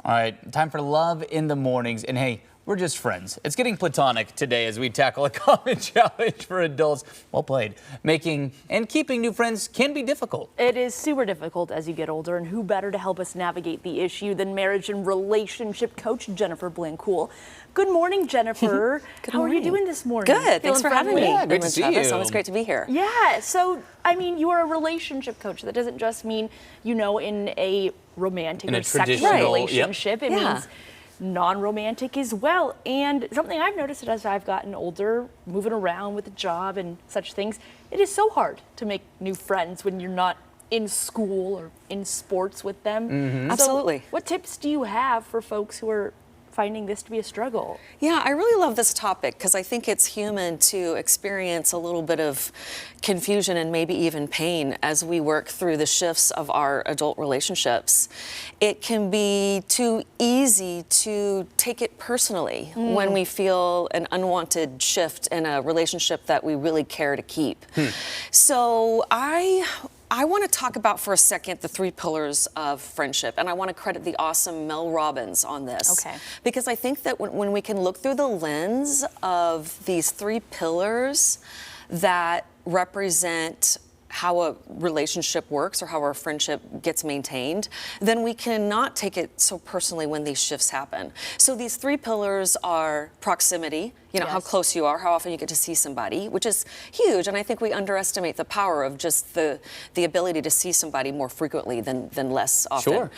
All right, time for love in the mornings. And hey, we're just friends. It's getting platonic today as we tackle a common challenge for adults. Well played. Making and keeping new friends can be difficult. It is super difficult as you get older, and who better to help us navigate the issue than marriage and relationship coach Jennifer Blancool. Good morning, Jennifer. How are you doing this morning? Good. Thanks for having me. Yeah, great to see you. It's always great to be here. Yeah. So, I mean, you are a relationship coach. That doesn't just mean, in a romantic or sexual relationship. It means non-romantic as well. And something I've noticed as I've gotten older, moving around with a job and such things, it is so hard to make new friends when you're not in school or in sports with them. Mm-hmm. So Absolutely. what tips do you have for folks who are finding this to be a struggle? Yeah, I really love this topic because I think it's human to experience a little bit of confusion and maybe even pain as we work through the shifts of our adult relationships. It can be too easy to take it personally when we feel an unwanted shift in a relationship that we really care to keep. So I want to talk about for a second the 3 pillars of friendship, and I want to credit the awesome Mel Robbins on this. Okay. Because I think that when we can look through the lens of these 3 pillars that represent how a relationship works or how our friendship gets maintained, then we cannot take it so personally when these shifts happen. So these 3 pillars are proximity, how close you are, how often you get to see somebody, which is huge. And I think we underestimate the power of just the ability to see somebody more frequently than less often. Sure.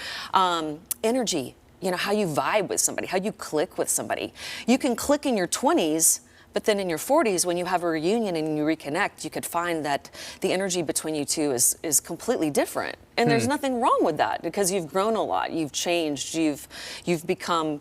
Energy, how you vibe with somebody, how you click with somebody. You can click in your 20s, but then in your 40s, when you have a reunion and you reconnect, you could find that the energy between you two is completely different. And there's nothing wrong with that because you've grown a lot, you've changed, you've become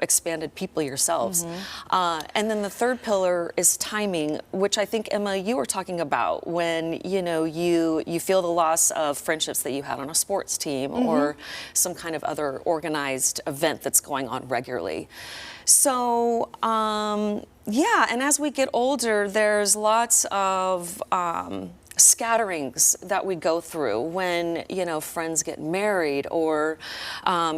expanded people yourselves. And then the 3rd pillar is timing, which I think, Emma, you were talking about when, you feel the loss of friendships that you had on a sports team or some kind of other organized event that's going on regularly. So, and as we get older, there's lots of scatterings that we go through when, friends get married or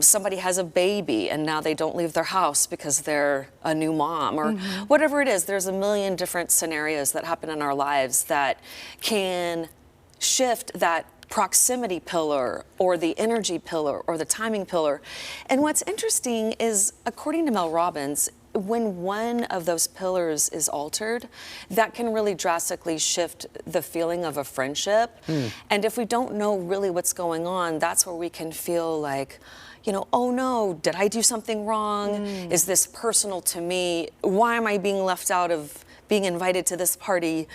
somebody has a baby and now they don't leave their house because they're a new mom or whatever it is. There's a million different scenarios that happen in our lives that can shift that proximity pillar or the energy pillar or the timing pillar. And what's interesting is, according to Mel Robbins, when one of those pillars is altered, that can really drastically shift the feeling of a friendship. And if we don't know really what's going on, that's where we can feel like, oh no, did I do something wrong? Is this personal to me? Why am I being left out of being invited to this party?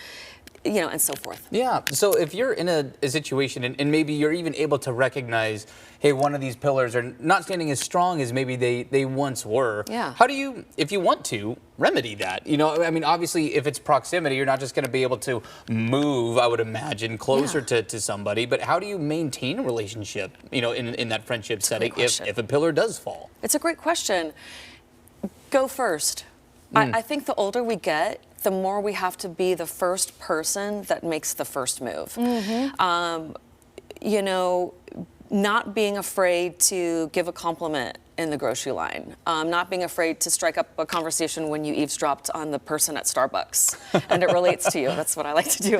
And so forth. Yeah, so if you're in a situation and maybe you're even able to recognize, hey, one of these pillars are not standing as strong as maybe they once were, how do you, if you want to, remedy that? I mean, obviously, if it's proximity, you're not just going to be able to move, I would imagine, closer to somebody, but how do you maintain a relationship, in that friendship setting if a pillar does fall? It's a great question. Go first. I think the older we get, the more we have to be the first person that makes the first move. Not being afraid to give a compliment in the grocery line, not being afraid to strike up a conversation when you eavesdropped on the person at Starbucks and it relates to you. That's what I like to do.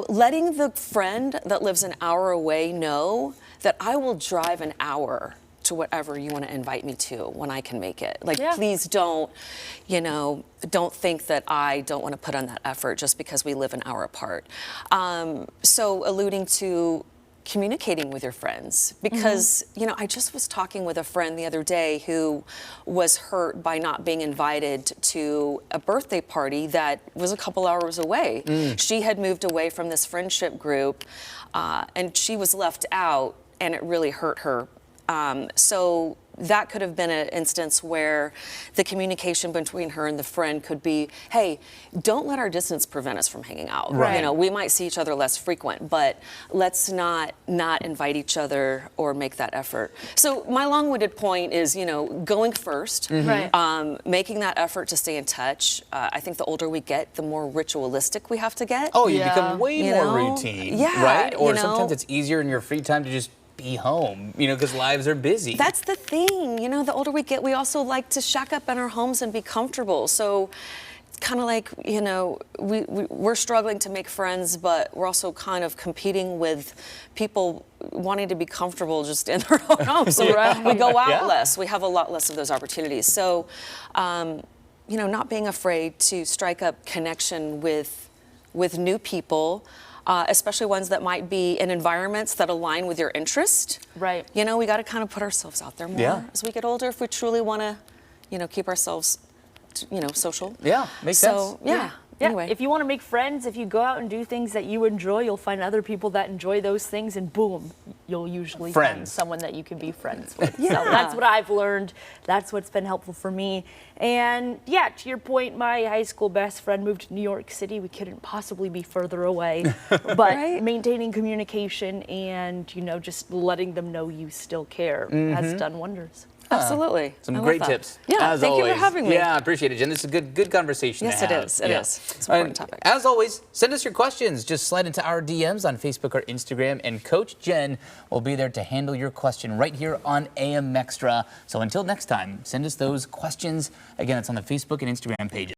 Letting the friend that lives an hour away know that I will drive an hour to whatever you want to invite me to when I can make it. Please don't think that I don't want to put on that effort just because we live an hour apart. So alluding to communicating with your friends, because, I just was talking with a friend the other day who was hurt by not being invited to a birthday party that was a couple hours away. She had moved away from this friendship group and she was left out, and it really hurt her. So that could have been an instance where the communication between her and the friend could be, hey, don't let our distance prevent us from hanging out. Right. We might see each other less frequent, but let's not invite each other or make that effort. So my long-winded point is, going first, making that effort to stay in touch. I think the older we get, the more ritualistic we have to get. Oh, you become way more routine, right? Or sometimes it's easier in your free time to just be home, because lives are busy. That's the thing. The older we get, we also like to shack up in our homes and be comfortable. So it's kind of like, we're struggling to make friends, but we're also kind of competing with people wanting to be comfortable just in their own homes. So we go out less. We have a lot less of those opportunities. So, not being afraid to strike up connection with new people, especially ones that might be in environments that align with your interest. Right. We got to kind of put ourselves out there more as we get older if we truly want to, keep ourselves, social. Yeah, makes sense. Yeah. Anyway. If you want to make friends, if you go out and do things that you enjoy, you'll find other people that enjoy those things, and boom, you'll usually find someone that you can be friends with. So that's what I've learned. That's what's been helpful for me. And to your point, my high school best friend moved to New York City. We couldn't possibly be further away. But maintaining communication and, just letting them know you still care has done wonders. Absolutely. Some great tips. Yeah, as thank always. you for having me. Yeah, I appreciate it, Jen. This is a good conversation to have. Yes, it is. It's an important topic. As always, send us your questions. Just slide into our DMs on Facebook or Instagram, and Coach Jen will be there to handle your question right here on AM Extra. So until next time, send us those questions. Again, it's on the Facebook and Instagram pages.